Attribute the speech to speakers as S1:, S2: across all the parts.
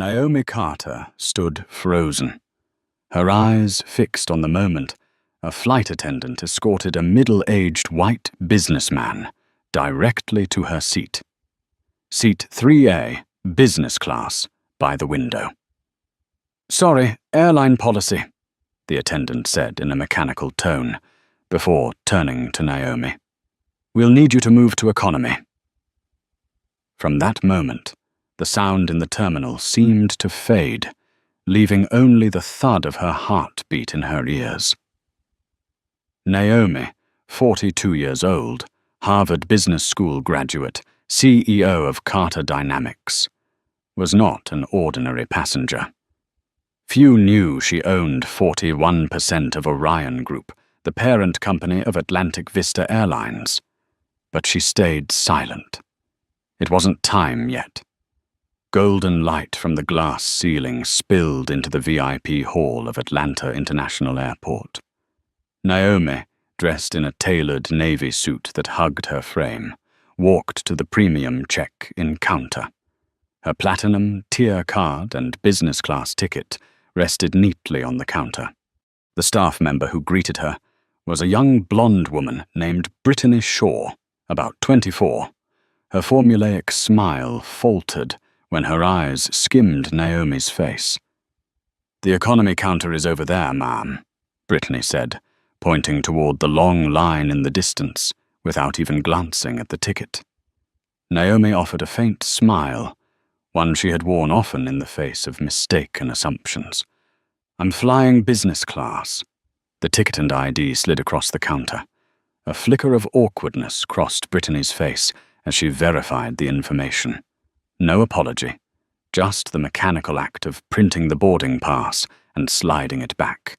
S1: Naomi Carter stood frozen. Her eyes fixed on the moment a flight attendant escorted a middle-aged white businessman directly to her seat. Seat 3A, business class, by the window. "Sorry, airline policy," the attendant said in a mechanical tone, before turning to Naomi. "We'll need you to move to economy." From that moment, the sound in the terminal seemed to fade, leaving only the thud of her heartbeat in her ears. Naomi, 42 years old, Harvard Business School graduate, CEO of Carter Dynamics, was not an ordinary passenger. Few knew she owned 41% of Orion Group, the parent company of Atlantic Vista Airlines. But she stayed silent. It wasn't time yet. Golden light from the glass ceiling spilled into the VIP hall of Atlanta International Airport. Naomi, dressed in a tailored navy suit that hugged her frame, walked to the premium check-in counter. Her platinum, tier card, and business class ticket rested neatly on the counter. The staff member who greeted her was a young blonde woman named Brittany Shaw, about 24. Her formulaic smile faltered when her eyes skimmed Naomi's face. "The economy counter is over there, ma'am," Brittany said, pointing toward the long line in the distance without even glancing at the ticket. Naomi offered a faint smile, one she had worn often in the face of mistaken assumptions. "I'm flying business class." The ticket and ID slid across the counter. A flicker of awkwardness crossed Brittany's face as she verified the information. No apology, just the mechanical act of printing the boarding pass and sliding it back.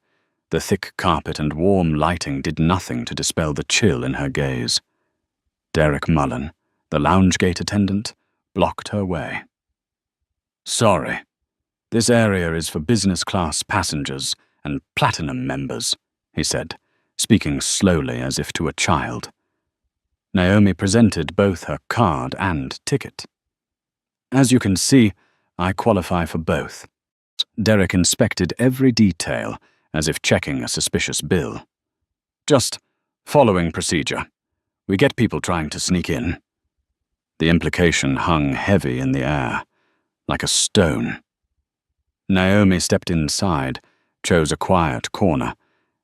S1: The thick carpet and warm lighting did nothing to dispel the chill in her gaze. Derek Mullen, the lounge gate attendant, blocked her way. "Sorry, this area is for business class passengers and platinum members," he said, speaking slowly as if to a child. Naomi presented both her card and ticket. "As you can see, I qualify for both." Derek inspected every detail, as if checking a suspicious bill. "Just following procedure. We get people trying to sneak in." The implication hung heavy in the air, like a stone. Naomi stepped inside, chose a quiet corner,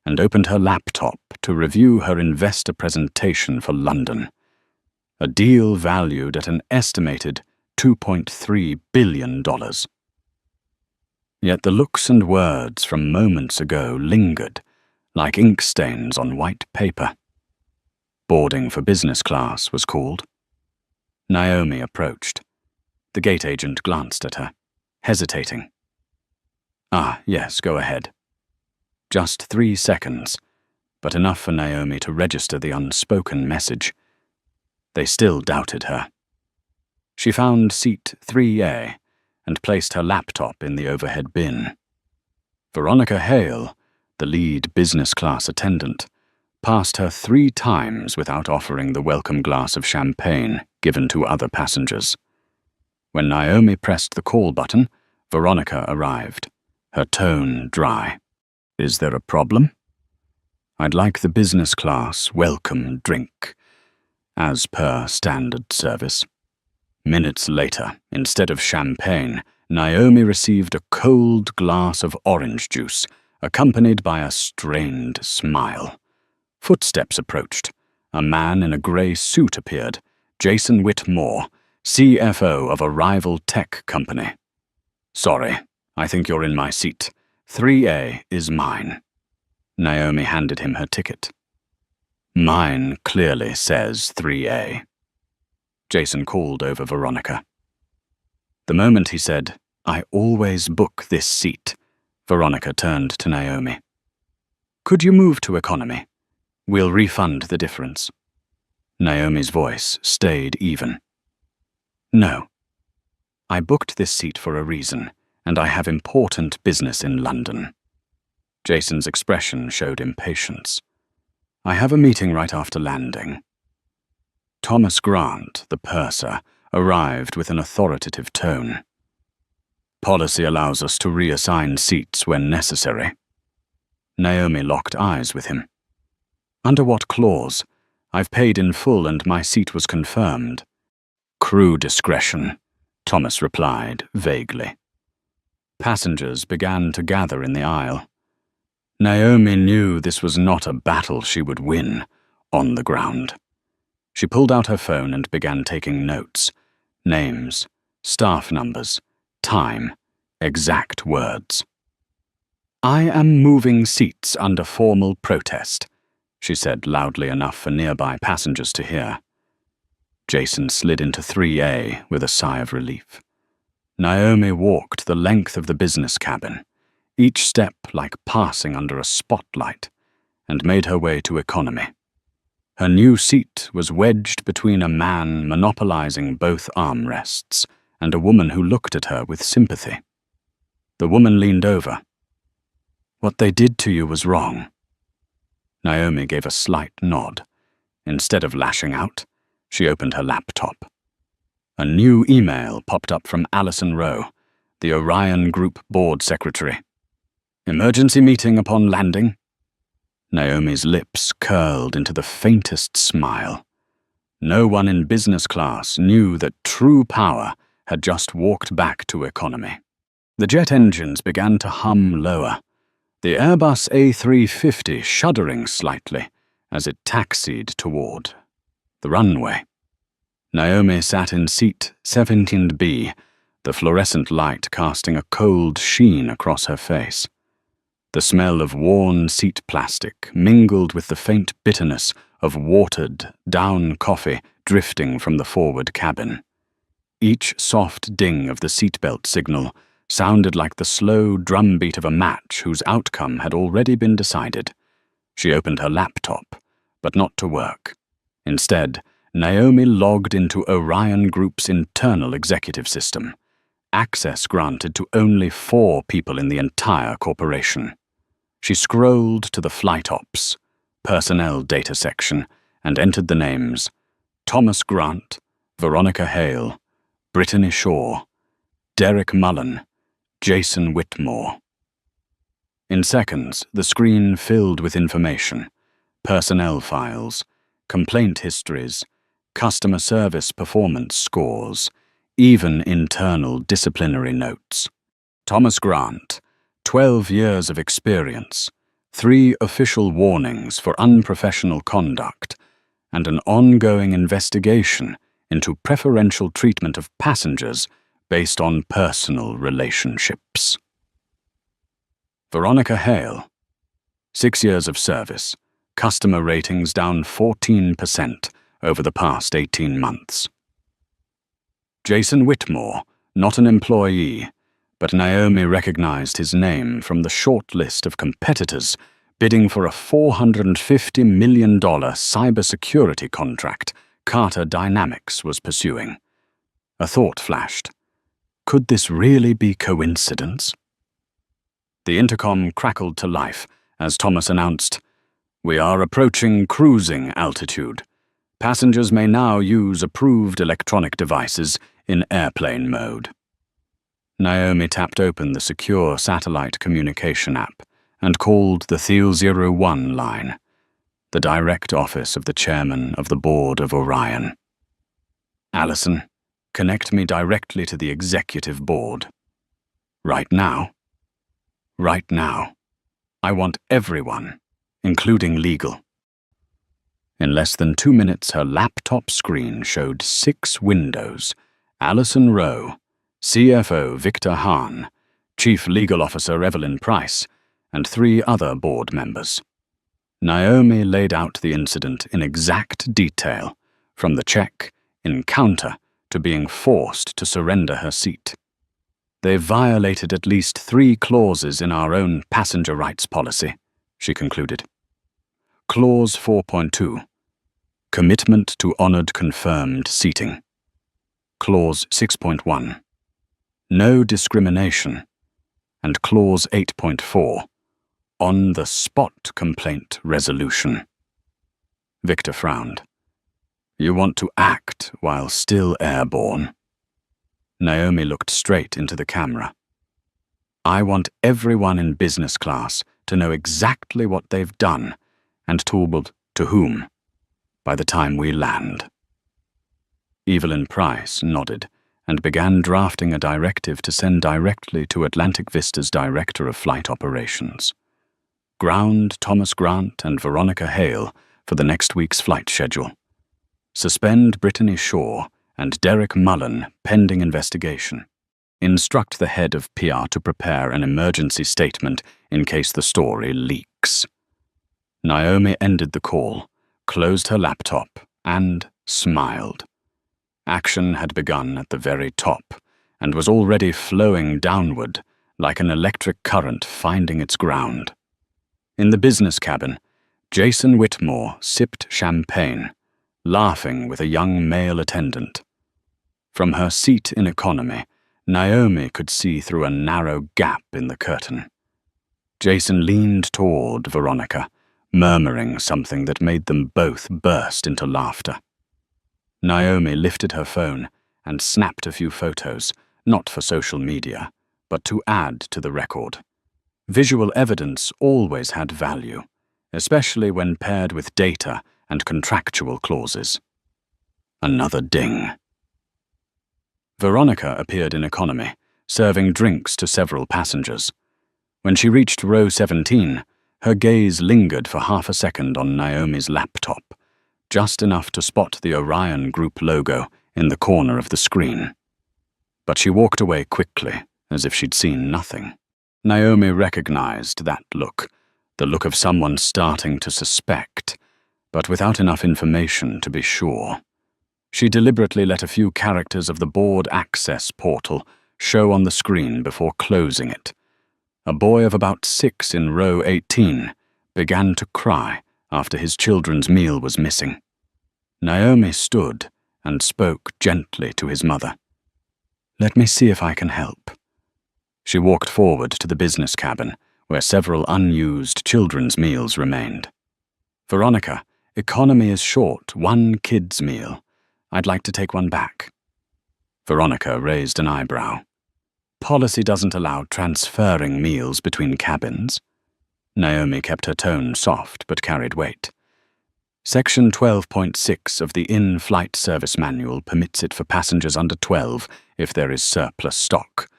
S1: and opened her laptop to review her investor presentation for London. A deal valued at an estimated $2.3 billion. Yet the looks and words from moments ago lingered, like ink stains on white paper. Boarding for business class was called. Naomi approached. The gate agent glanced at her, hesitating. "Ah, yes, go ahead." Just 3 seconds, but enough for Naomi to register the unspoken message. They still doubted her. She found seat 3A and placed her laptop in the overhead bin. Veronica Hale, the lead business class attendant, passed her 3 times without offering the welcome glass of champagne given to other passengers. When Naomi pressed the call button, Veronica arrived, her tone dry. "Is there a problem?" "I'd like the business class welcome drink, as per standard service." Minutes later, instead of champagne, Naomi received a cold glass of orange juice, accompanied by a strained smile. Footsteps approached. A man in a grey suit appeared, Jason Whitmore, CFO of a rival tech company. "Sorry, I think you're in my seat. 3A is mine." Naomi handed him her ticket. "Mine clearly says 3A." Jason called over Veronica. The moment he said, "I always book this seat," Veronica turned to Naomi. "Could you move to economy? We'll refund the difference." Naomi's voice stayed even. "No. I booked this seat for a reason, and I have important business in London." Jason's expression showed impatience. "I have a meeting right after landing." Thomas Grant, the purser, arrived with an authoritative tone. Policy allows us to reassign seats when necessary. Naomi locked eyes with him. Under what clause? I've paid in full and my seat was confirmed. Crew discretion, Thomas replied vaguely. Passengers began to gather in the aisle. Naomi knew this was not a battle she would win on the ground. She pulled out her phone and began taking notes. Names, staff numbers, time, exact words. I am moving seats under formal protest, she said loudly enough for nearby passengers to hear. Jason slid into 3A with a sigh of relief. Naomi walked the length of the business cabin, each step like passing under a spotlight, and made her way to economy. Her new seat was wedged between a man monopolizing both armrests and a woman who looked at her with sympathy. The woman leaned over. What they did to you was wrong. Naomi gave a slight nod. Instead of lashing out, she opened her laptop. A new email popped up from Alison Rowe, the Orion Group board secretary. Emergency meeting upon landing. Naomi's lips curled into the faintest smile. No one in business class knew that true power had just walked back to economy. The jet engines began to hum lower, the Airbus A350 shuddering slightly as it taxied toward the runway. Naomi sat in seat 17B, the fluorescent light casting a cold sheen across her face. The smell of worn seat plastic mingled with the faint bitterness of watered, down coffee drifting from the forward cabin. Each soft ding of the seatbelt signal sounded like the slow drumbeat of a match whose outcome had already been decided. She opened her laptop, but not to work. Instead, Naomi logged into Orion Group's internal executive system, access granted to only 4 people in the entire corporation. She scrolled to the flight ops, personnel data section, and entered the names: Thomas Grant, Veronica Hale, Brittany Shaw, Derek Mullen, Jason Whitmore. In seconds, the screen filled with information: personnel files, complaint histories, customer service performance scores, even internal disciplinary notes. Thomas Grant, 12 years of experience, 3 official warnings for unprofessional conduct, and an ongoing investigation into preferential treatment of passengers based on personal relationships. Veronica Hale, 6 years of service, customer ratings down 14% over the past 18 months. Jason Whitmore, not an employee, but Naomi recognized his name from the short list of competitors bidding for a $450 million cybersecurity contract Carter Dynamics was pursuing. A thought flashed. Could this really be coincidence? The intercom crackled to life as Thomas announced, "We are approaching cruising altitude. Passengers may now use approved electronic devices in airplane mode." Naomi tapped open the secure satellite communication app and called the Thiel 01 line, the direct office of the chairman of the board of Orion. "Alison, connect me directly to the executive board. Right now. Right now. I want everyone, including legal." In less than 2 minutes, her laptop screen showed 6 windows: Alison Rowe, CFO Victor Hahn, Chief Legal Officer Evelyn Price, and 3 other board members. Naomi laid out the incident in exact detail, from the check, encounter, to being forced to surrender her seat. "They violated at least 3 clauses in our own passenger rights policy," she concluded. Clause 4.2. Commitment to honored confirmed seating. Clause 6.1. No discrimination. And Clause 8.4. On-the-spot complaint resolution. Victor frowned. "You want to act while still airborne." Naomi looked straight into the camera. I want everyone in business class to know exactly what they've done and told to whom by the time we land." Evelyn Price nodded and began drafting a directive to send directly to Atlantic Vista's Director of Flight Operations. Ground Thomas Grant and Veronica Hale for the next week's flight schedule. Suspend Brittany Shaw and Derek Mullen pending investigation. Instruct the head of PR to prepare an emergency statement in case the story leaks. Naomi ended the call, closed her laptop, and smiled. Action had begun at the very top and was already flowing downward like an electric current finding its ground. In the business cabin, Jason Whitmore sipped champagne, laughing with a young male attendant. From her seat in economy, Naomi could see through a narrow gap in the curtain. Jason leaned toward Veronica, murmuring something that made them both burst into laughter. Naomi lifted her phone and snapped a few photos, not for social media, but to add to the record. Visual evidence always had value, especially when paired with data and contractual clauses. Another ding. Veronica appeared in economy, serving drinks to several passengers. When she reached row 17, her gaze lingered for half a second on Naomi's laptop, just enough to spot the Orion Group logo in the corner of the screen. But she walked away quickly, as if she'd seen nothing. Naomi recognized that look, the look of someone starting to suspect, but without enough information to be sure. She deliberately let a few characters of the board access portal show on the screen before closing it. A boy of about 6 in row 18 began to cry after his children's meal was missing. Naomi stood and spoke gently to his mother. "Let me see if I can help." She walked forward to the business cabin, where several unused children's meals remained. "Veronica, economy is short, 1 kid's meal. I'd like to take one back." Veronica raised an eyebrow. "Policy doesn't allow transferring meals between cabins." Naomi kept her tone soft but carried weight. Section 12.6 of the In-Flight Service Manual permits it for passengers under 12 if there is surplus stock.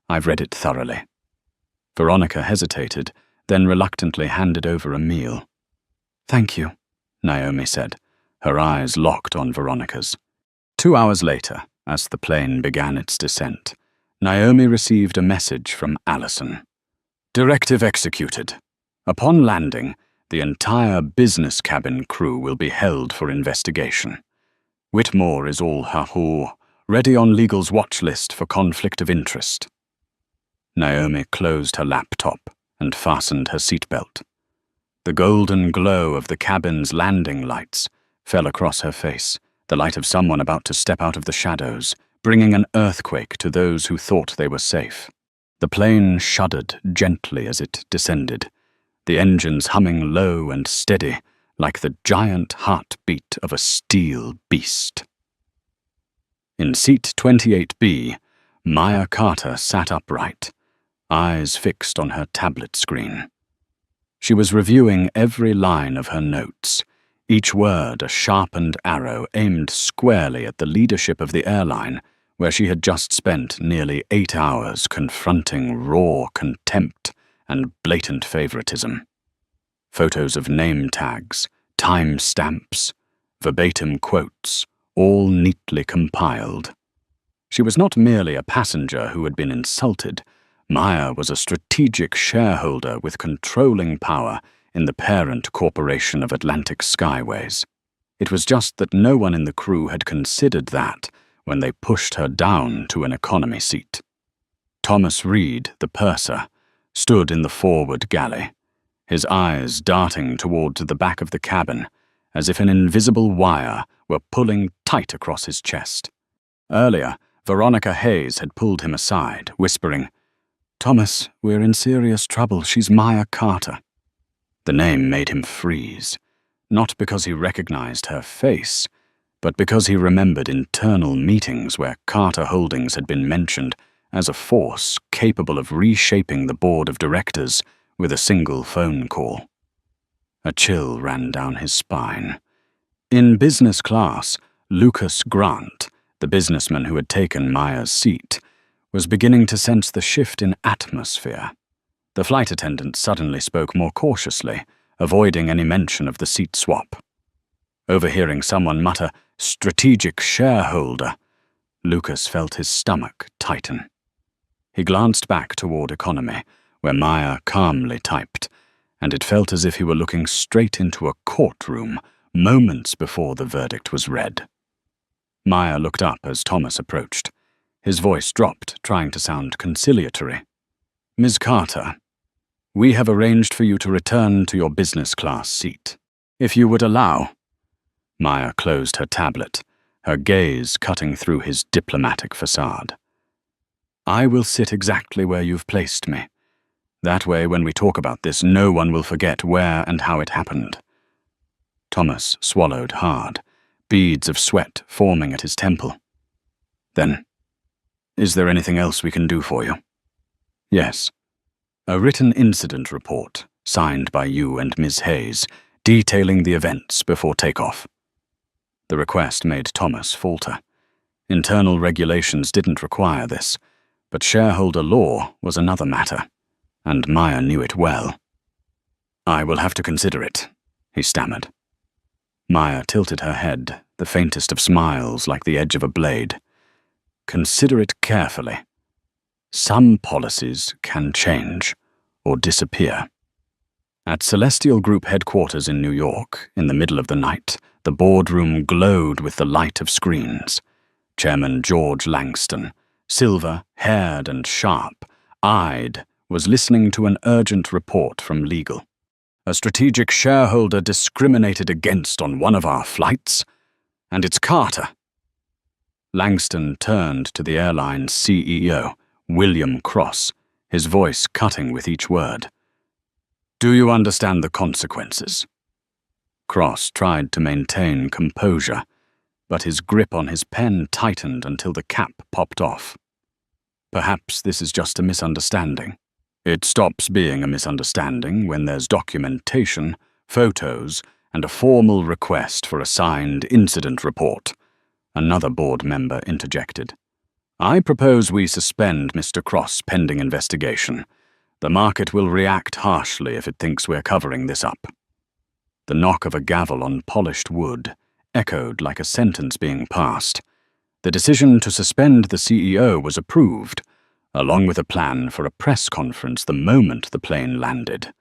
S1: I've read it thoroughly. Veronica hesitated, then reluctantly handed over a meal. "Thank you," Naomi said, her eyes locked on Veronica's. 2 hours later, as the plane began its descent, Naomi received a message from Allison. "Directive executed. Upon landing, the entire business cabin crew will be held for investigation. Whitmore is all ha-hoo, ready on legal's watch list for conflict of interest." Naomi closed her laptop and fastened her seatbelt. The golden glow of the cabin's landing lights fell across her face, the light of someone about to step out of the shadows, bringing an earthquake to those who thought they were safe. The plane shuddered gently as it descended, the engines humming low and steady like the giant heartbeat of a steel beast. In seat 28B, Maya Carter sat upright, eyes fixed on her tablet screen. She was reviewing every line of her notes, each word a sharpened arrow aimed squarely at the leadership of the airline, where she had just spent nearly 8 hours confronting raw contempt and blatant favoritism. Photos of name tags, time stamps, verbatim quotes, all neatly compiled. She was not merely a passenger who had been insulted. Maya was a strategic shareholder with controlling power in the parent corporation of Atlantic Skyways. It was just that no one in the crew had considered that when they pushed her down to an economy seat. Thomas Reed, the purser, stood in the forward galley, his eyes darting toward the back of the cabin, as if an invisible wire were pulling tight across his chest. Earlier, Veronica Hayes had pulled him aside, whispering, "Thomas, we're in serious trouble. She's Maya Carter." The name made him freeze, not because he recognized her face, but because he remembered internal meetings where Carter Holdings had been mentioned as a force capable of reshaping the board of directors with a single phone call. A chill ran down his spine. In business class, Lucas Grant, the businessman who had taken Maya's seat, was beginning to sense the shift in atmosphere. The flight attendant suddenly spoke more cautiously, avoiding any mention of the seat swap. Overhearing someone mutter, "strategic shareholder," Lucas felt his stomach tighten. He glanced back toward economy, where Maya calmly typed, and it felt as if he were looking straight into a courtroom moments before the verdict was read. Maya looked up as Thomas approached. His voice dropped, trying to sound conciliatory. "Ms. Carter, we have arranged for you to return to your business class seat. If you would allow." Maya closed her tablet, her gaze cutting through his diplomatic facade. "I will sit exactly where you've placed me. That way, when we talk about this, no one will forget where and how it happened." Thomas swallowed hard, beads of sweat forming at his temple. "Then, is there anything else we can do for you?" "Yes. A written incident report, signed by you and Ms. Hayes, detailing the events before takeoff." The request made Thomas falter. Internal regulations didn't require this, but shareholder law was another matter, and Maya knew it well. "I will have to consider it," he stammered. Maya tilted her head, the faintest of smiles like the edge of a blade. "Consider it carefully. Some policies can change or disappear." At Celestial Group headquarters in New York, in the middle of the night, the boardroom glowed with the light of screens. Chairman George Langston, silver-haired and sharp-eyed, was listening to an urgent report from legal. "A strategic shareholder discriminated against on one of our flights, and it's Carter." Langston turned to the airline's CEO, William Cross, his voice cutting with each word. "Do you understand the consequences?" Cross tried to maintain composure, but his grip on his pen tightened until the cap popped off. "Perhaps this is just a misunderstanding. It stops being a misunderstanding when there's documentation, photos, and a formal request for a signed incident report," another board member interjected. "I propose we suspend Mr. Cross pending investigation. The market will react harshly if it thinks we're covering this up." The knock of a gavel on polished wood echoed like a sentence being passed. The decision to suspend the CEO was approved, along with a plan for a press conference the moment the plane landed.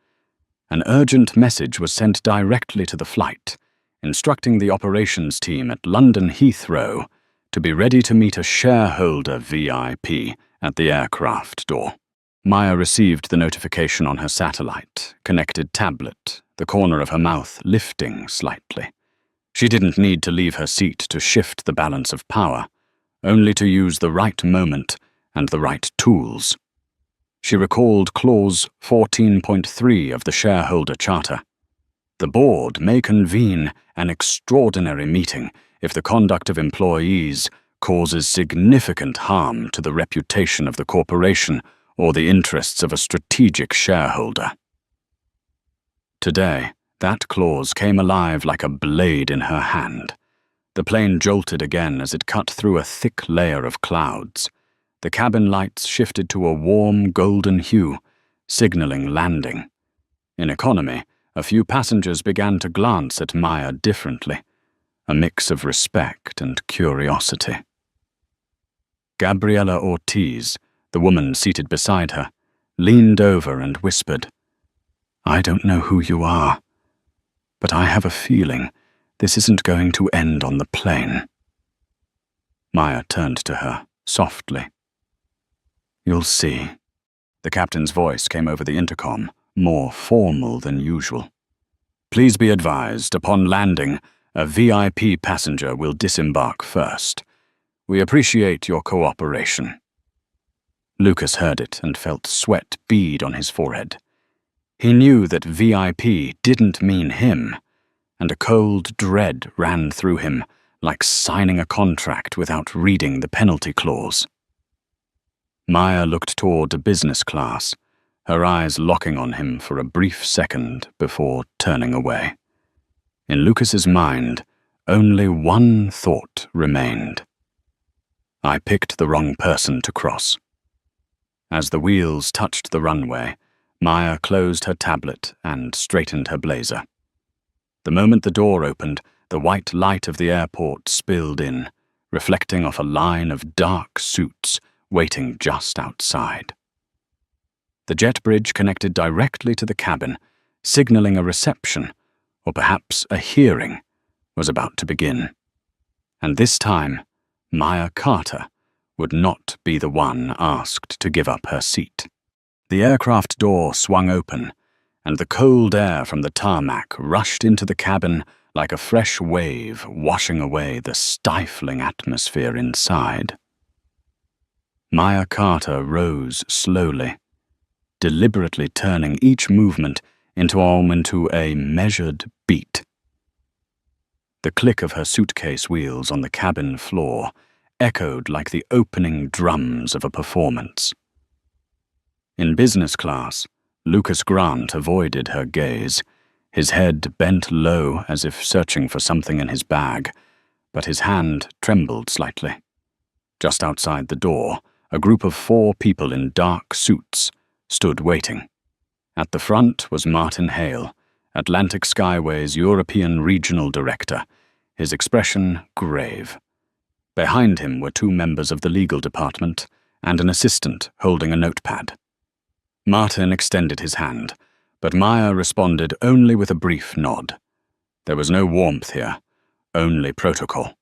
S1: An urgent message was sent directly to the flight, instructing the operations team at London Heathrow to be ready to meet a shareholder VIP at the aircraft door. Maya received the notification on her satellite, connected tablet, the corner of her mouth lifting slightly. She didn't need to leave her seat to shift the balance of power, only to use the right moment and the right tools. She recalled Clause 14.3 of the shareholder charter. "The board may convene an extraordinary meeting if the conduct of employees causes significant harm to the reputation of the corporation or the interests of a strategic shareholder." Today, that clause came alive like a blade in her hand. The plane jolted again as it cut through a thick layer of clouds. The cabin lights shifted to a warm golden hue, signaling landing. In economy, a few passengers began to glance at Maya differently, a mix of respect and curiosity. Gabriela Ortiz, the woman seated beside her, leaned over and whispered, "I don't know who you are, but I have a feeling this isn't going to end on the plane." Maya turned to her, softly. "You'll see." The captain's voice came over the intercom, more formal than usual. "Please be advised, upon landing, a VIP passenger will disembark first. We appreciate your cooperation." Lucas heard it and felt sweat bead on his forehead. He knew that VIP didn't mean him, and a cold dread ran through him, like signing a contract without reading the penalty clause. Maya looked toward business class, her eyes locking on him for a brief second before turning away. In Lucas's mind, only one thought remained. I picked the wrong person to cross. As the wheels touched the runway, Maya closed her tablet and straightened her blazer. The moment the door opened, the white light of the airport spilled in, reflecting off a line of dark suits waiting just outside. The jet bridge connected directly to the cabin, signaling a reception, or perhaps a hearing, was about to begin. And this time, Maya Carter would not be the one asked to give up her seat. The aircraft door swung open, and the cold air from the tarmac rushed into the cabin like a fresh wave washing away the stifling atmosphere inside. Maya Carter rose slowly, deliberately turning each movement into a measured beat. The click of her suitcase wheels on the cabin floor echoed like the opening drums of a performance. In business class, Lucas Grant avoided her gaze, his head bent low as if searching for something in his bag, but his hand trembled slightly. Just outside the door, a group of 4 people in dark suits stood waiting. At the front was Martin Hale, Atlantic Skyway's European Regional Director, his expression grave. Behind him were 2 members of the legal department and an assistant holding a notepad. Martin extended his hand, but Maya responded only with a brief nod. There was no warmth here, only protocol.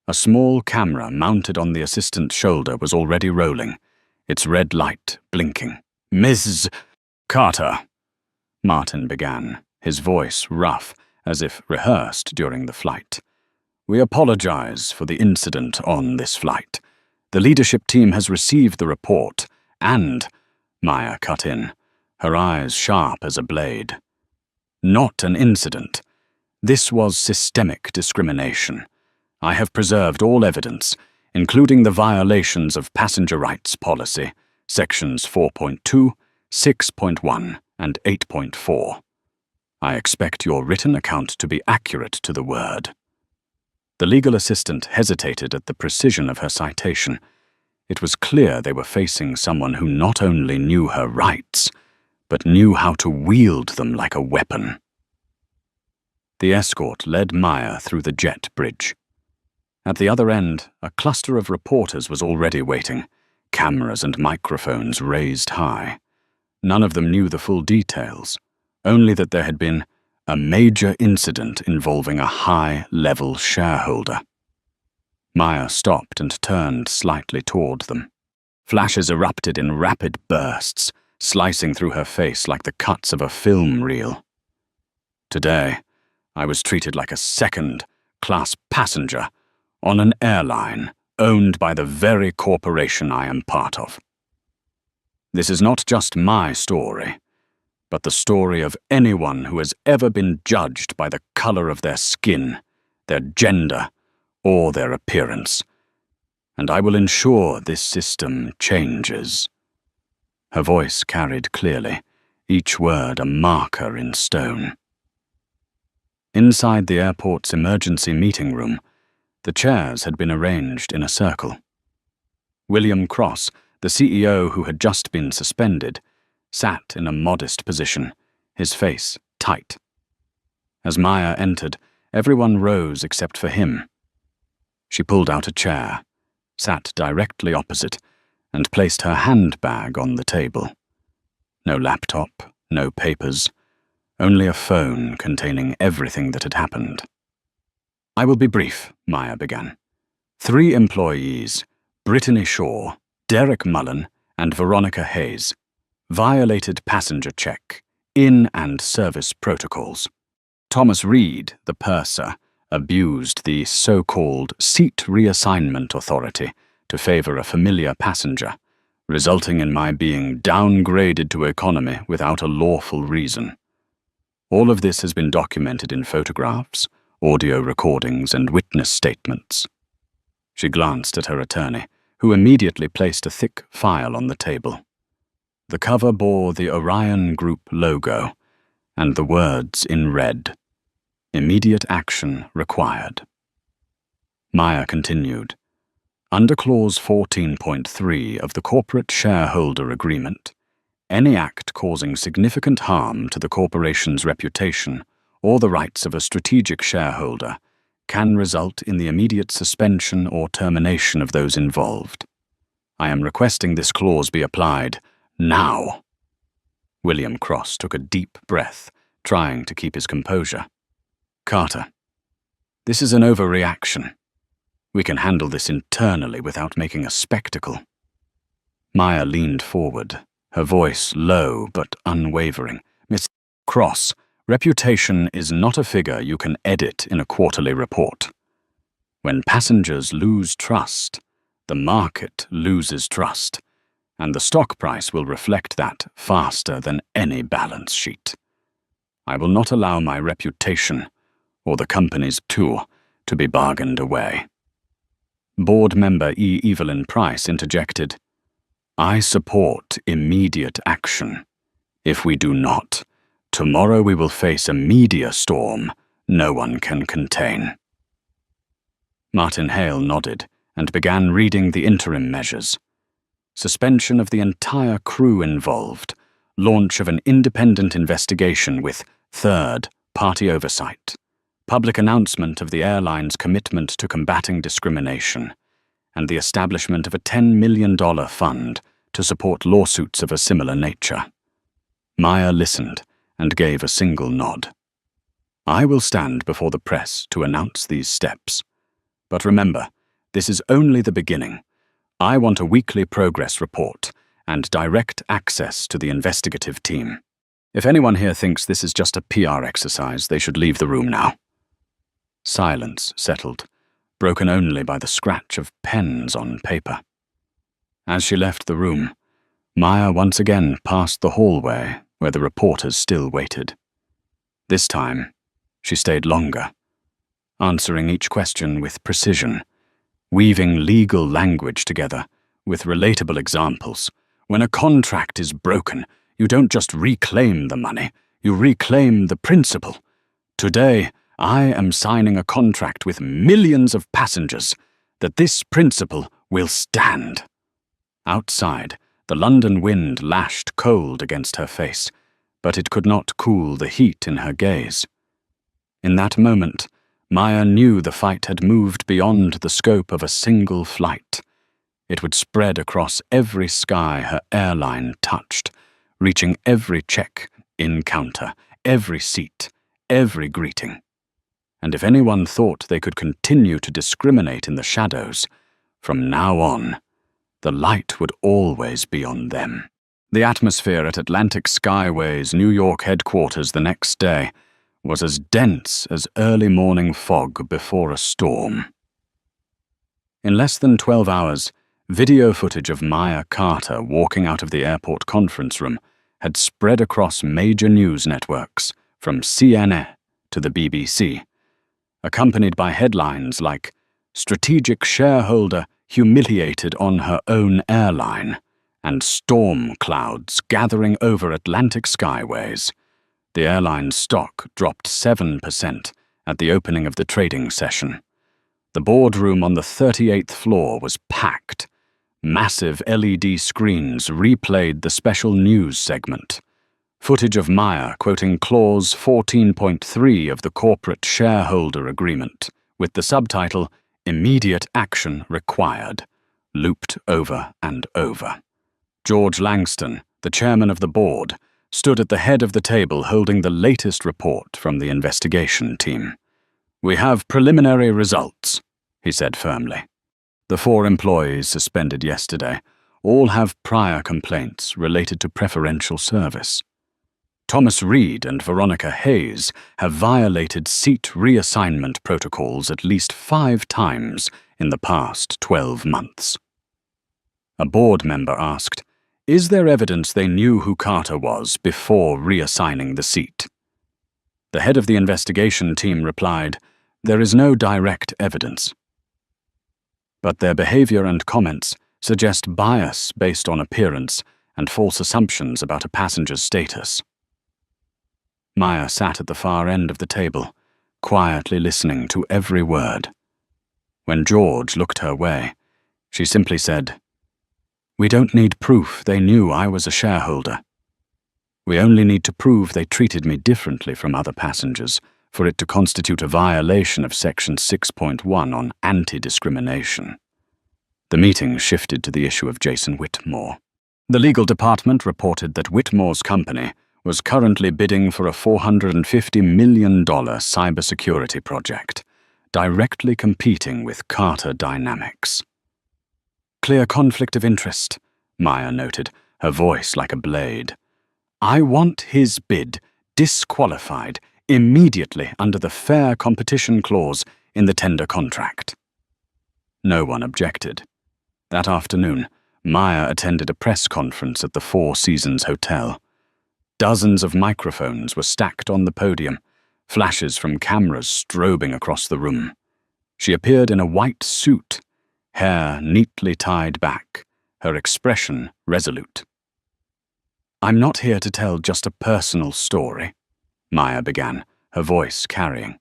S1: A small camera mounted on the assistant's shoulder was already rolling, its red light blinking. "Ms. Carter," Martin began, his voice rough, as if rehearsed during the flight. "We apologize for the incident on this flight. The leadership team has received the report, and," Maya cut in, her eyes sharp as a blade. "Not an incident. This was systemic discrimination. I have preserved all evidence, including the violations of passenger rights policy, sections 4.2, 6.1, and 8.4. I expect your written account to be accurate to the word." The legal assistant hesitated at the precision of her citation. It was clear they were facing someone who not only knew her rights, but knew how to wield them like a weapon. The escort led Maya through the jet bridge. At the other end, a cluster of reporters was already waiting, cameras and microphones raised high. None of them knew the full details, only that there had been a major incident involving a high-level shareholder. Maya stopped and turned slightly toward them. Flashes erupted in rapid bursts, slicing through her face like the cuts of a film reel. "Today, I was treated like a second-class passenger on an airline owned by the very corporation I am part of. This is not just my story, but the story of anyone who has ever been judged by the color of their skin, their gender, or their appearance. And I will ensure this system changes." Her voice carried clearly, each word a marker in stone. Inside the airport's emergency meeting room, the chairs had been arranged in a circle. William Cross, the CEO who had just been suspended, sat in a modest position, his face tight. As Maya entered, everyone rose except for him. She pulled out a chair, sat directly opposite, and placed her handbag on the table. No laptop, no papers, only a phone containing everything that had happened. "I will be brief," Maya began. 3 employees, Brittany Shaw, Derek Mullen, and Veronica Hayes, violated passenger check, in- and service protocols. Thomas Reed, the purser, abused the so-called seat reassignment authority to favor a familiar passenger, resulting in my being downgraded to economy without a lawful reason. All of this has been documented in photographs, audio recordings, and witness statements. She glanced at her attorney, who immediately placed a thick file on the table. The cover bore the Orion Group logo and the words in red, "Immediate action required." Maya continued. Under Clause 14.3 of the Corporate Shareholder Agreement, any act causing significant harm to the corporation's reputation or the rights of a strategic shareholder can result in the immediate suspension or termination of those involved. I am requesting this clause be applied now. William Cross took a deep breath, trying to keep his composure. Carter, this is an overreaction. We can handle this internally without making a spectacle. Maya leaned forward, her voice low but unwavering. Miss Cross, reputation is not a figure you can edit in a quarterly report. When passengers lose trust, the market loses trust, and the stock price will reflect that faster than any balance sheet. I will not allow my reputation, or the company's to be bargained away. Board member E. Evelyn Price interjected, I support immediate action. If we do not, tomorrow we will face a media storm no one can contain. Martin Hale nodded and began reading the interim measures. Suspension of the entire crew involved, launch of an independent investigation with third-party oversight, public announcement of the airline's commitment to combating discrimination, and the establishment of a $10 million fund to support lawsuits of a similar nature. Maya listened and gave a single nod. I will stand before the press to announce these steps. But remember, this is only the beginning. I want a weekly progress report and direct access to the investigative team. If anyone here thinks this is just a PR exercise, they should leave the room now. Silence settled, broken only by the scratch of pens on paper. As she left the room, Maya once again passed the hallway where the reporters still waited. This time, she stayed longer, answering each question with precision, weaving legal language together with relatable examples. When a contract is broken, you don't just reclaim the money, you reclaim the principle. Today, I am signing a contract with millions of passengers that this principle will stand. Outside, the London wind lashed cold against her face, but it could not cool the heat in her gaze. In that moment, Maya knew the fight had moved beyond the scope of a single flight. It would spread across every sky her airline touched, reaching every check, encounter, every seat, every greeting. And if anyone thought they could continue to discriminate in the shadows, from now on, the light would always be on them. The atmosphere at Atlantic Skyway's New York headquarters the next day was as dense as early morning fog before a storm. In less than 12 hours, video footage of Maya Carter walking out of the airport conference room had spread across major news networks, from CNN to the BBC, accompanied by headlines like, Strategic Shareholder Humiliated on Her Own Airline, and Storm Clouds Gathering Over Atlantic Skyways. The airline's stock dropped 7% at the opening of the trading session. The boardroom on the 38th floor was packed. Massive LED screens replayed the special news segment. Footage of Maya quoting Clause 14.3 of the Corporate Shareholder Agreement, with the subtitle, Immediate Action Required, looped over and over. George Langston, the chairman of the board, stood at the head of the table holding the latest report from the investigation team. We have preliminary results, he said firmly. The 4 employees suspended yesterday all have prior complaints related to preferential service. Thomas Reed and Veronica Hayes have violated seat reassignment protocols at least 5 times in the past 12 months. A board member asked, Is there evidence they knew who Carter was before reassigning the seat? The head of the investigation team replied, There is no direct evidence. But their behavior and comments suggest bias based on appearance and false assumptions about a passenger's status. Maya sat at the far end of the table, quietly listening to every word. When George looked her way, she simply said, "We don't need proof they knew I was a shareholder. We only need to prove they treated me differently from other passengers for it to constitute a violation of Section 6.1 on anti-discrimination." The meeting shifted to the issue of Jason Whitmore. The legal department reported that Whitmore's company was currently bidding for a $450 million cybersecurity project, directly competing with Carter Dynamics. "Clear conflict of interest," Maya noted, her voice like a blade. "I want his bid disqualified immediately under the Fair Competition Clause in the tender contract." No one objected. That afternoon, Maya attended a press conference at the Four Seasons Hotel. Dozens of microphones were stacked on the podium, flashes from cameras strobing across the room. She appeared in a white suit, hair neatly tied back, her expression resolute. "I'm not here to tell just a personal story," Maya began, her voice carrying.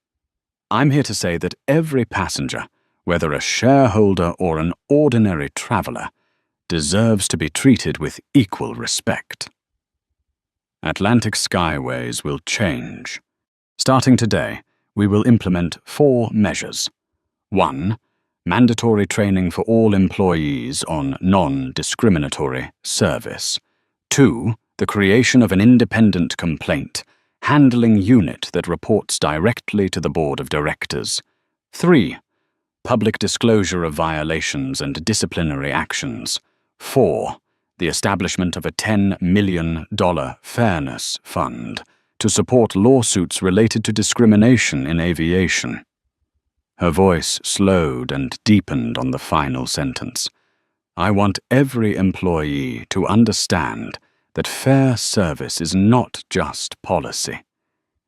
S1: "I'm here to say that every passenger, whether a shareholder or an ordinary traveler, deserves to be treated with equal respect. Atlantic Skyways will change. Starting today, we will implement 4 measures. 1. Mandatory training for all employees on non-discriminatory service. 2. The creation of an independent complaint handling unit that reports directly to the board of directors. 3. Public disclosure of violations and disciplinary actions. 4. The establishment of a $10 million fairness fund to support lawsuits related to discrimination in aviation." Her voice slowed and deepened on the final sentence. "I want every employee to understand that fair service is not just policy.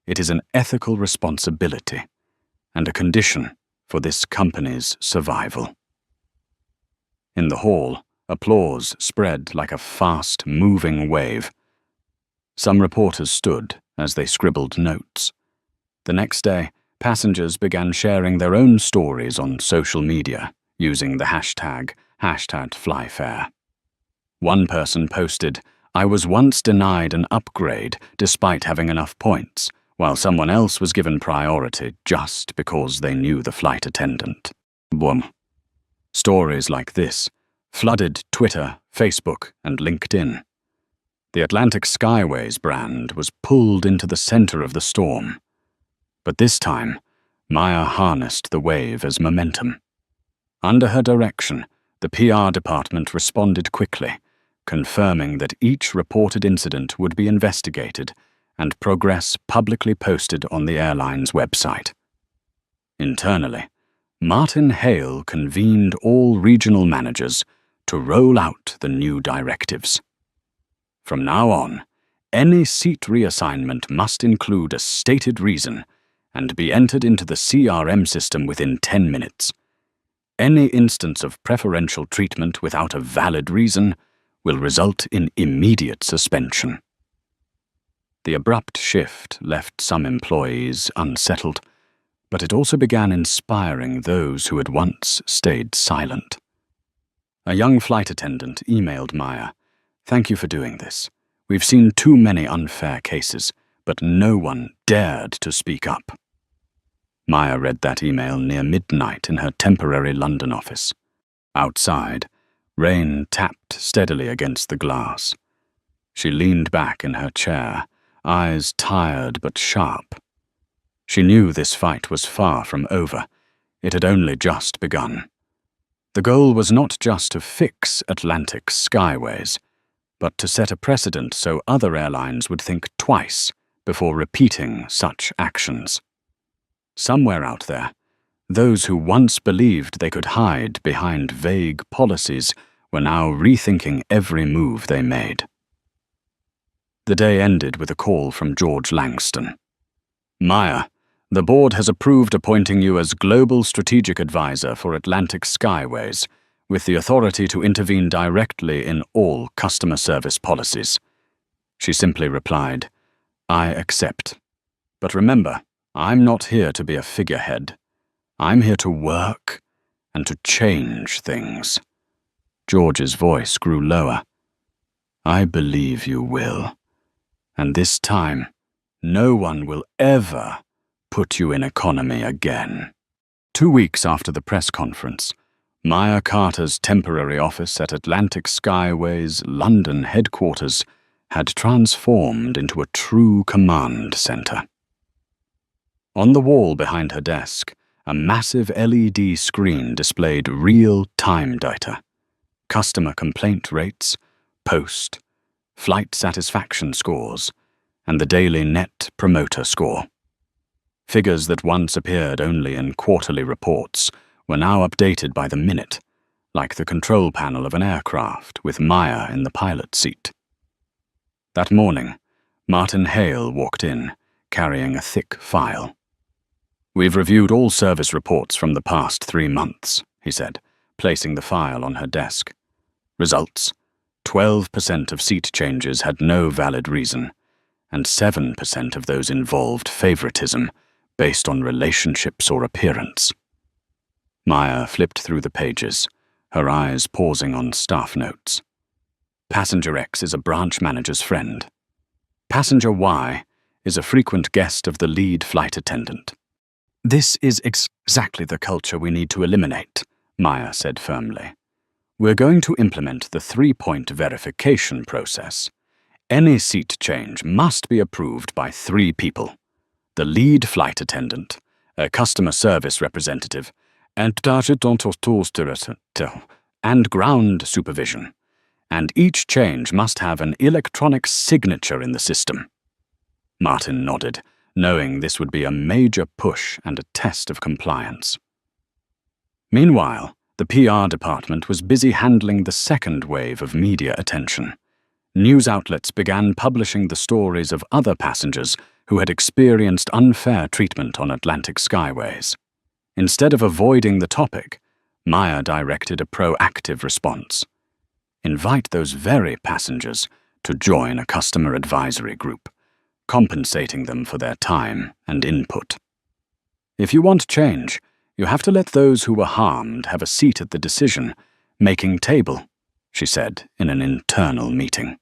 S1: It is an ethical responsibility and a condition for this company's survival." In the hall, applause spread like a fast-moving wave. Some reporters stood as they scribbled notes. The next day, passengers began sharing their own stories on social media using the #FlyFair. One person posted, "I was once denied an upgrade despite having enough points, while someone else was given priority just because they knew the flight attendant." Boom. Stories like this flooded Twitter, Facebook, and LinkedIn. The Atlantic Skyways brand was pulled into the center of the storm. But this time, Maya harnessed the wave as momentum. Under her direction, the PR department responded quickly, confirming that each reported incident would be investigated and progress publicly posted on the airline's website. Internally, Martin Hale convened all regional managers to roll out the new directives. From now on, any seat reassignment must include a stated reason and be entered into the CRM system within 10 minutes. Any instance of preferential treatment without a valid reason will result in immediate suspension. The abrupt shift left some employees unsettled, but it also began inspiring those who had once stayed silent. A young flight attendant emailed Maya, "Thank you for doing this. We've seen too many unfair cases, but no one dared to speak up." Maya read that email near midnight in her temporary London office. Outside, rain tapped steadily against the glass. She leaned back in her chair, eyes tired but sharp. She knew this fight was far from over. It had only just begun. The goal was not just to fix Atlantic Skyways, but to set a precedent so other airlines would think twice before repeating such actions. Somewhere out there, those who once believed they could hide behind vague policies were now rethinking every move they made. The day ended with a call from George Langston. "Maya, the board has approved appointing you as Global Strategic Advisor for Atlantic Skyways, with the authority to intervene directly in all customer service policies. She simply replied, "I accept. But remember, I'm not here to be a figurehead. I'm here to work and to change things." George's voice grew lower. "I believe you will. And this time, no one will ever put you in economy again." 2 weeks after the press conference, Maya Carter's temporary office at Atlantic Skyway's London headquarters had transformed into a true command center. On the wall behind her desk, a massive LED screen displayed real-time data: customer complaint rates, post, flight satisfaction scores, and the daily Net Promoter Score. Figures that once appeared only in quarterly reports were now updated by the minute, like the control panel of an aircraft with Maya in the pilot seat. That morning, Martin Hale walked in, carrying a thick file. "We've reviewed all service reports from the past 3 months," he said, placing the file on her desk. "Results: 12% of seat changes had no valid reason, and 7% of those involved favoritism based on relationships or appearance." Maya flipped through the pages, her eyes pausing on staff notes. Passenger X is a branch manager's friend. Passenger Y is a frequent guest of the lead flight attendant. "This is exactly the culture we need to eliminate," Maya said firmly. "We're going to implement the 3-point verification process. Any seat change must be approved by 3 people: the lead flight attendant, a customer service representative, and ground supervision. And each change must have an electronic signature in the system." Martin nodded, knowing this would be a major push and a test of compliance. Meanwhile, the PR department was busy handling the second wave of media attention. News outlets began publishing the stories of other passengers who had experienced unfair treatment on Atlantic Skyways. Instead of avoiding the topic, Maya directed a proactive response. Invite those very passengers to join a customer advisory group, compensating them for their time and input. "If you want change, you have to let those who were harmed have a seat at the decision-making table," she said in an internal meeting.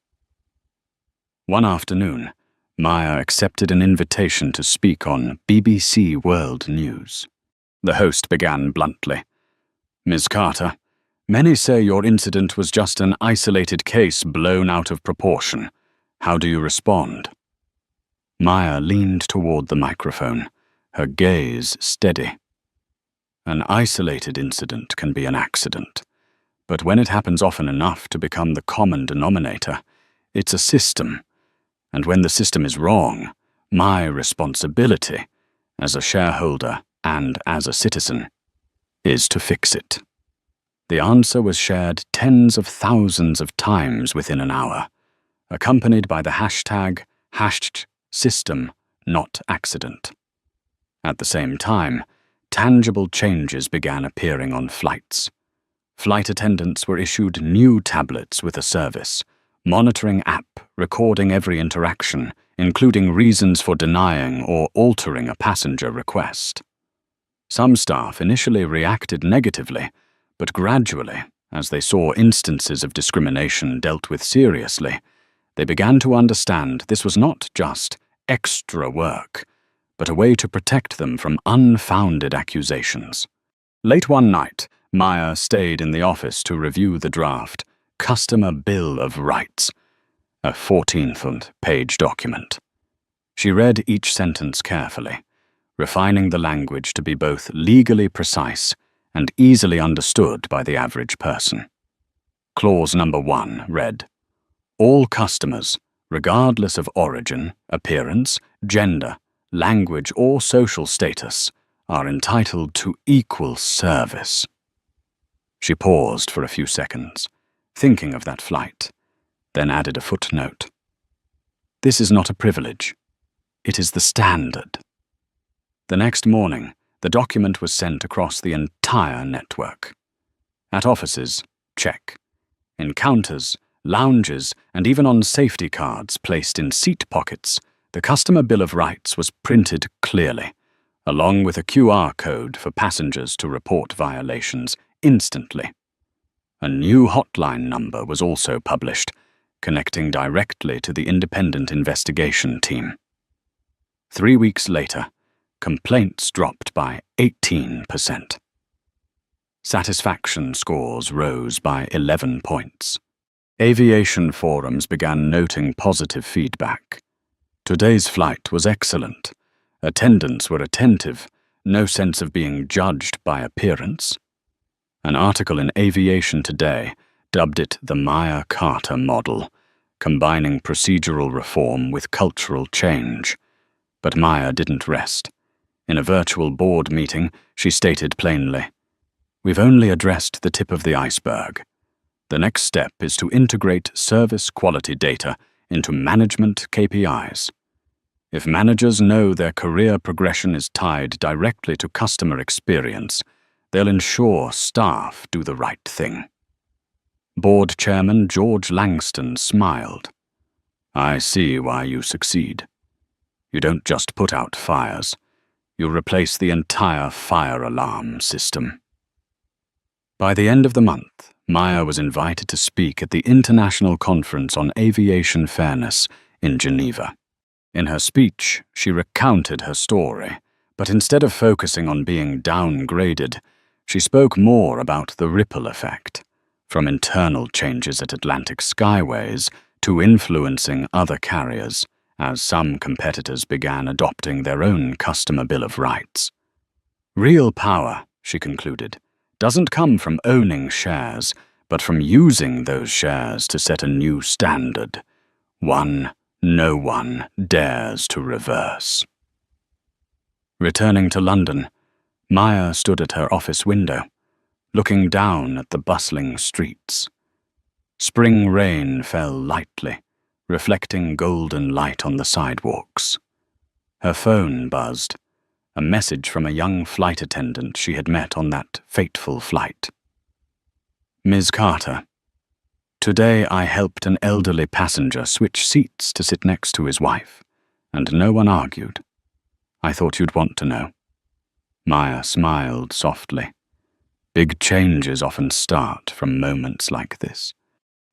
S1: One afternoon, Maya accepted an invitation to speak on BBC World News. The host began bluntly, "Ms. Carter, many say your incident was just an isolated case blown out of proportion. How do you respond?" Maya leaned toward the microphone, her gaze steady. "An isolated incident can be an accident, but when it happens often enough to become the common denominator, it's a system. And when the system is wrong, my responsibility, as a shareholder and as a citizen, is to fix it." The answer was shared tens of thousands of times within an hour, accompanied by the hashtag #system not accident. At the same time, tangible changes began appearing on flights. Flight attendants were issued new tablets with a service, monitoring app recording every interaction, including reasons for denying or altering a passenger request. Some staff initially reacted negatively, but gradually, as they saw instances of discrimination dealt with seriously, they began to understand this was not just extra work, but a way to protect them from unfounded accusations. Late one night, Maya stayed in the office to review the draft Customer Bill of Rights, a 14th-page document. She read each sentence carefully, refining the language to be both legally precise and easily understood by the average person. Clause number 1 read, "All customers, regardless of origin, appearance, gender, language, or social status, are entitled to equal service." She paused for a few seconds, thinking of that flight, then added a footnote. "This is not a privilege. It is the standard." The next morning, the document was sent across the entire network. At offices, check. In counters, lounges, and even on safety cards placed in seat pockets, the customer bill of rights was printed clearly, along with a QR code for passengers to report violations instantly. A new hotline number was also published, connecting directly to the independent investigation team. 3 weeks later, complaints dropped by 18%. Satisfaction scores rose by 11 points. Aviation forums began noting positive feedback. Today's flight was excellent. Attendants were attentive, no sense of being judged by appearance. An article in Aviation Today dubbed it the Meyer-Carter model, combining procedural reform with cultural change. But Meyer didn't rest. In a virtual board meeting, she stated plainly, "We've only addressed the tip of the iceberg. The next step is to integrate service quality data into management KPIs. If managers know their career progression is tied directly to customer experience, they'll ensure staff do the right thing." Board Chairman George Langston smiled. "I see why you succeed. You don't just put out fires. You replace the entire fire alarm system." By the end of the month, Meyer was invited to speak at the International Conference on Aviation Fairness in Geneva. In her speech, she recounted her story, but instead of focusing on being downgraded, she spoke more about the ripple effect, from internal changes at Atlantic Skyways to influencing other carriers, as some competitors began adopting their own customer bill of rights. Real power, she concluded, doesn't come from owning shares, but from using those shares to set a new standard, one no one dares to reverse. Returning to London, Meyer stood at her office window, looking down at the bustling streets. Spring rain fell lightly, reflecting golden light on the sidewalks. Her phone buzzed, a message from a young flight attendant she had met on that fateful flight. "Ms. Carter, today I helped an elderly passenger switch seats to sit next to his wife, and no one argued. I thought you'd want to know." Meyer smiled softly. Big changes often start from moments like this,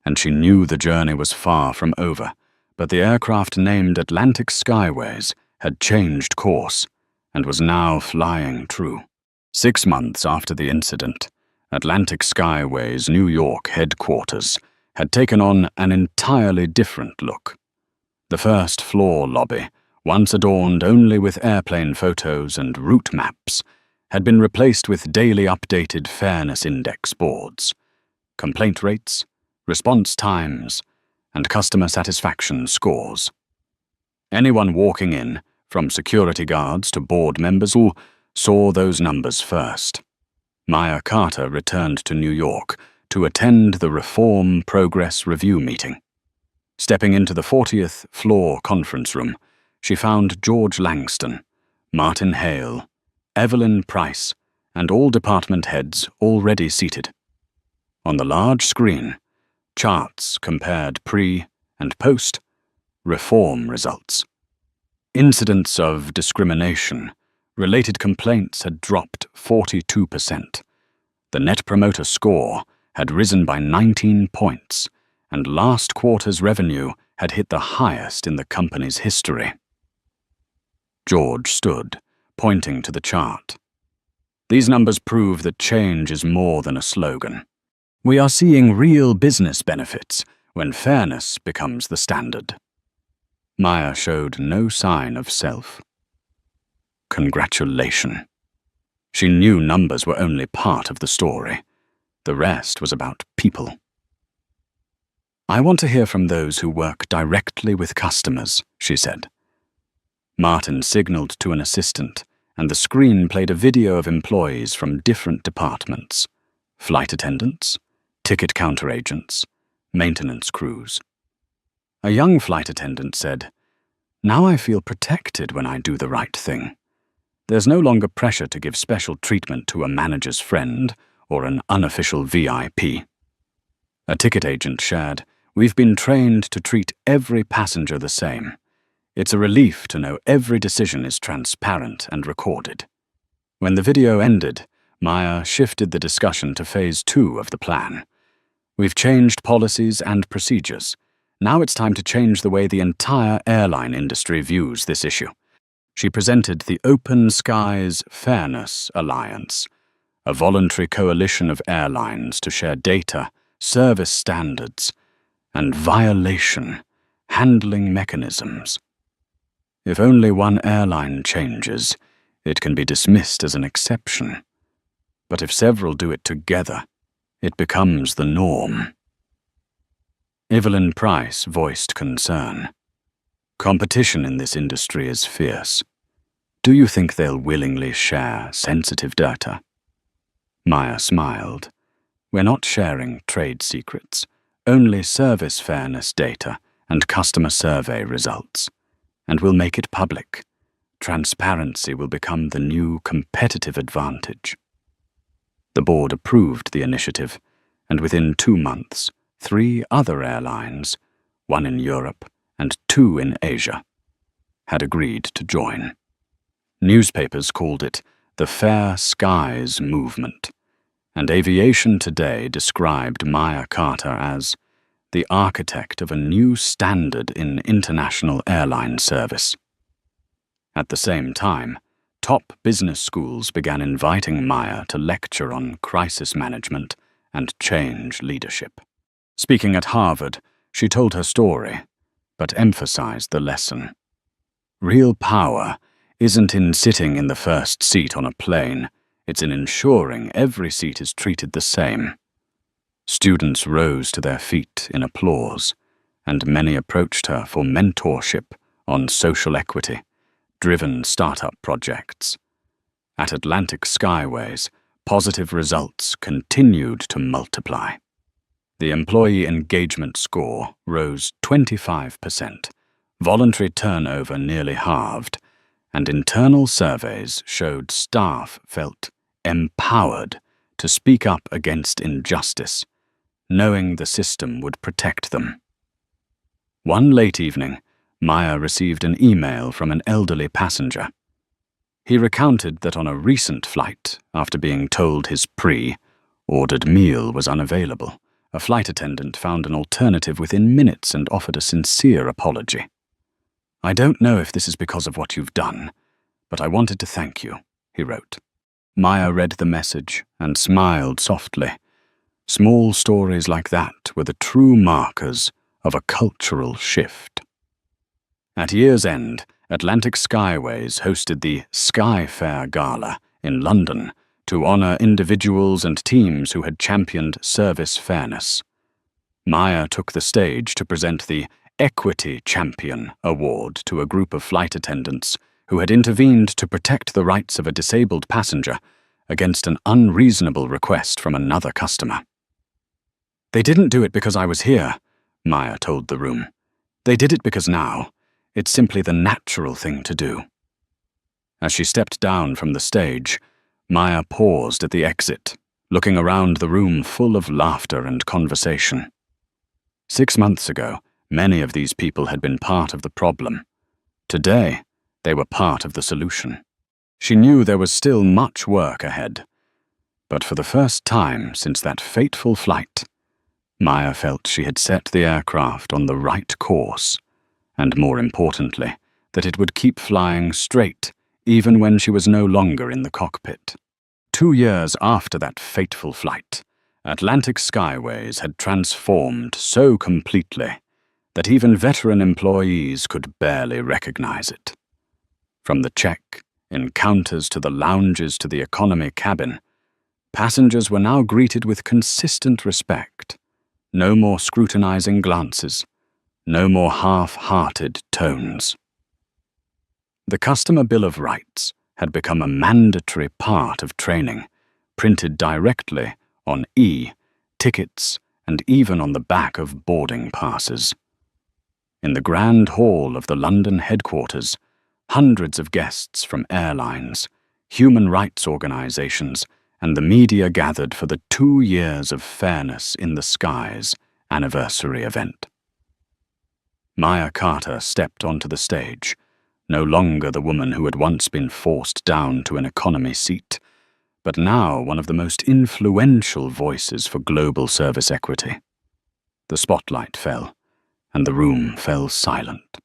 S1: and she knew the journey was far from over, but the aircraft named Atlantic Skyways had changed course and was now flying true. 6 months after the incident, Atlantic Skyways' New York headquarters had taken on an entirely different look. The first floor lobby, once adorned only with airplane photos and route maps, had been replaced with daily updated fairness index boards, complaint rates, response times, and customer satisfaction scores. Anyone walking in, from security guards to board members, all saw those numbers first. Meyer-Carter returned to New York to attend the Reform Progress Review meeting. Stepping into the 40th floor conference room, she found George Langston, Martin Hale, Evelyn Price, and all department heads already seated. On the large screen, charts compared pre- and post-reform results. Incidents of discrimination, related complaints had dropped 42%. The Net Promoter Score had risen by 19 points, and last quarter's revenue had hit the highest in the company's history. George stood, pointing to the chart. "These numbers prove that change is more than a slogan. We are seeing real business benefits when fairness becomes the standard." Meyer showed no sign of self-congratulation. She knew numbers were only part of the story. The rest was about people. "I want to hear from those who work directly with customers," she said. Martin signaled to an assistant, and the screen played a video of employees from different departments: flight attendants, ticket counter agents, maintenance crews. A young flight attendant said, "Now I feel protected when I do the right thing. There's no longer pressure to give special treatment to a manager's friend or an unofficial VIP. A ticket agent shared, "We've been trained to treat every passenger the same. It's a relief to know every decision is transparent and recorded." When the video ended, Maya shifted the discussion to phase 2 of the plan. "We've changed policies and procedures. Now it's time to change the way the entire airline industry views this issue." She presented the Open Skies Fairness Alliance, a voluntary coalition of airlines to share data, service standards, and violation handling mechanisms. If only one airline changes, it can be dismissed as an exception. But if several do it together, it becomes the norm. Evelyn Price voiced concern. "Competition in this industry is fierce. Do you think they'll willingly share sensitive data?" Maya smiled. "We're not sharing trade secrets, only service fairness data and customer survey results. And we'll make it public. Transparency will become the new competitive advantage." The board approved the initiative, and within 2 months, 3 other airlines, 1 in Europe and 2 in Asia, had agreed to join. Newspapers called it the Fair Skies Movement, and Aviation Today described Maya Carter as the architect of a new standard in international airline service. At the same time, top business schools began inviting Maya to lecture on crisis management and change leadership. Speaking at Harvard, she told her story, but emphasized the lesson. Real power isn't in sitting in the first seat on a plane, it's in ensuring every seat is treated the same. Students rose to their feet in applause, and many approached her for mentorship on social equity driven startup projects. At Atlantic Skyways, positive results continued to multiply. The employee engagement score rose 25%, voluntary turnover nearly halved, and internal surveys showed staff felt empowered to speak up against injustice, knowing the system would protect them. One late evening, Maya received an email from an elderly passenger. He recounted that on a recent flight, after being told his pre-ordered meal was unavailable, a flight attendant found an alternative within minutes and offered a sincere apology. "I don't know if this is because of what you've done, but I wanted to thank you," he wrote. Maya read the message and smiled softly. Small stories like that were the true markers of a cultural shift. At year's end, Atlantic Skyways hosted the Sky Fair Gala in London to honor individuals and teams who had championed service fairness. Maya took the stage to present the Equity Champion Award to a group of flight attendants who had intervened to protect the rights of a disabled passenger against an unreasonable request from another customer. "They didn't do it because I was here," Maya told the room. "They did it because now, it's simply the natural thing to do." As she stepped down from the stage, Maya paused at the exit, looking around the room full of laughter and conversation. 6 months ago, many of these people had been part of the problem. Today, they were part of the solution. She knew there was still much work ahead. But for the first time since that fateful flight, Maya felt she had set the aircraft on the right course, and more importantly, that it would keep flying straight even when she was no longer in the cockpit. 2 years after that fateful flight, Atlantic Skyways had transformed so completely that even veteran employees could barely recognize it. From the check, encounters to the lounges to the economy cabin, passengers were now greeted with consistent respect. No more scrutinizing glances, no more half-hearted tones. The Customer Bill of Rights had become a mandatory part of training, printed directly on tickets and even on the back of boarding passes. In the grand hall of the London headquarters, hundreds of guests from airlines, human rights organizations, and the media gathered for the 2 years of Fairness in the Skies anniversary event. Maya Carter stepped onto the stage, no longer the woman who had once been forced down to an economy seat, but now one of the most influential voices for global service equity. The spotlight fell, and the room fell silent.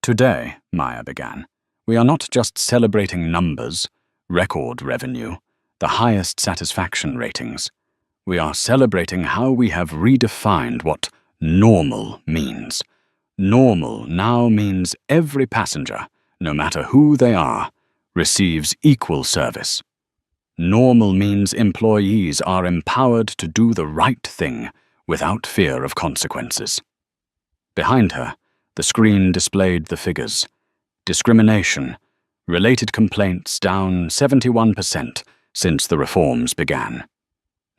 S1: Today, Maya began, we are not just celebrating numbers, record revenue, the highest satisfaction ratings. We are celebrating how we have redefined what normal means. Normal now means every passenger, no matter who they are, receives equal service. Normal means employees are empowered to do the right thing without fear of consequences. Behind her, the screen displayed the figures. Discrimination, related complaints down 71% since the reforms began.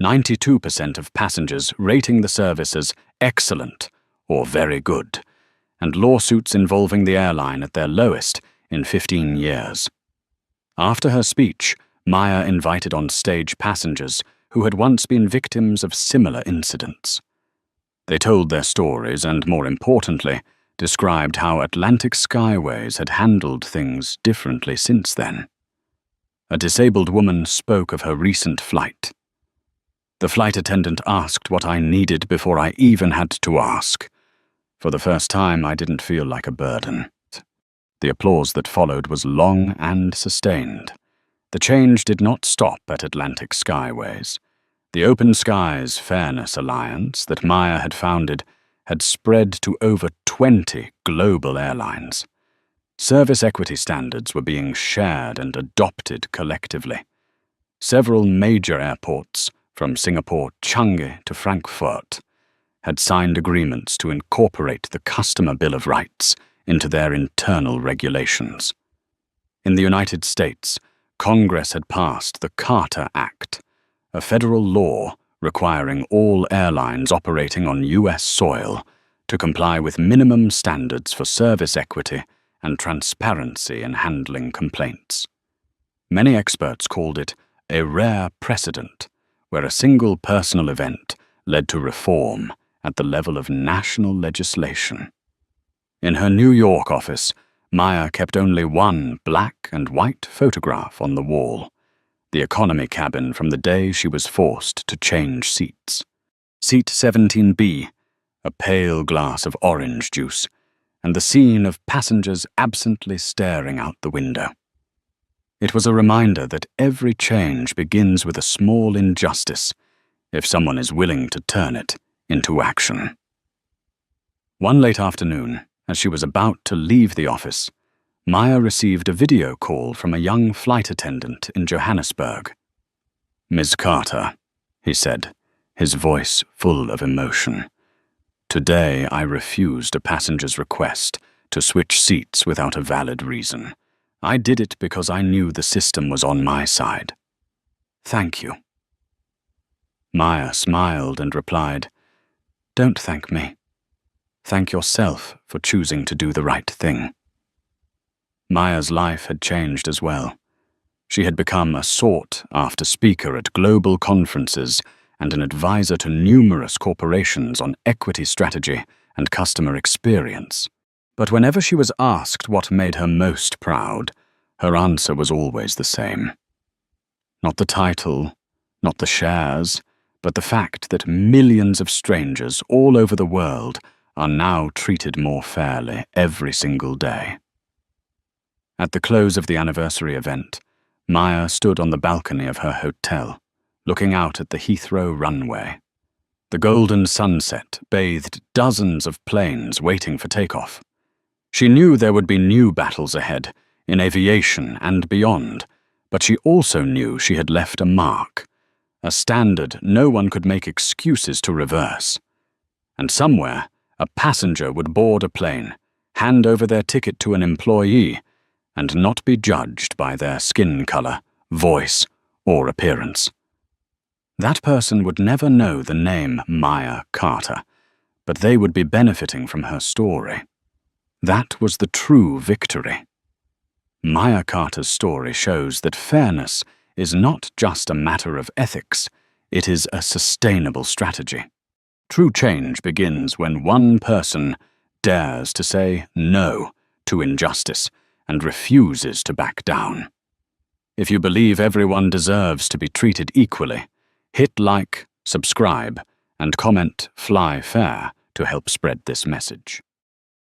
S1: 92% of passengers rating the service as excellent or very good, and lawsuits involving the airline at their lowest in 15 years. After her speech, Maya invited on stage passengers who had once been victims of similar incidents. They told their stories and, more importantly, described how Atlantic Skyways had handled things differently since then. A disabled woman spoke of her recent flight. The flight attendant asked what I needed before I even had to ask. For the first time, I didn't feel like a burden. The applause that followed was long and sustained. The change did not stop at Atlantic Skyways. The Open Skies Fairness Alliance that Maya had founded had spread to over 20 global airlines. Service equity standards were being shared and adopted collectively. Several major airports, from Singapore Changi to Frankfurt, had signed agreements to incorporate the Customer Bill of Rights into their internal regulations. In the United States, Congress had passed the Carter Act, a federal law requiring all airlines operating on U.S. soil to comply with minimum standards for service equity and transparency in handling complaints. Many experts called it a rare precedent, where a single personal event led to reform at the level of national legislation. In her New York office, Maya kept only one black and white photograph on the wall, the economy cabin from the day she was forced to change seats. Seat 17B, a pale glass of orange juice, and the scene of passengers absently staring out the window. It was a reminder that every change begins with a small injustice, if someone is willing to turn it into action. One late afternoon, as she was about to leave the office, Maya received a video call from a young flight attendant in Johannesburg. "Ms. Carter," he said, his voice full of emotion. "Today I refused a passenger's request to switch seats without a valid reason. I did it because I knew the system was on my side. Thank you." Maya smiled and replied, "Don't thank me. Thank yourself for choosing to do the right thing." Maya's life had changed as well. She had become a sought-after speaker at global conferences and an advisor to numerous corporations on equity strategy and customer experience. But whenever she was asked what made her most proud, her answer was always the same. Not the title, not the shares, but the fact that millions of strangers all over the world are now treated more fairly every single day. At the close of the anniversary event, Maya stood on the balcony of her hotel, looking out at the Heathrow runway. The golden sunset bathed dozens of planes waiting for takeoff. She knew there would be new battles ahead, in aviation and beyond, but she also knew she had left a mark, a standard no one could make excuses to reverse. And somewhere, a passenger would board a plane, hand over their ticket to an employee, and not be judged by their skin color, voice, or appearance. That person would never know the name Maya Carter, but they would be benefiting from her story. That was the true victory. Maya Carter's story shows that fairness is not just a matter of ethics, it is a sustainable strategy. True change begins when one person dares to say no to injustice and refuses to back down. If you believe everyone deserves to be treated equally, hit like, subscribe, and comment "Fly Fair" to help spread this message.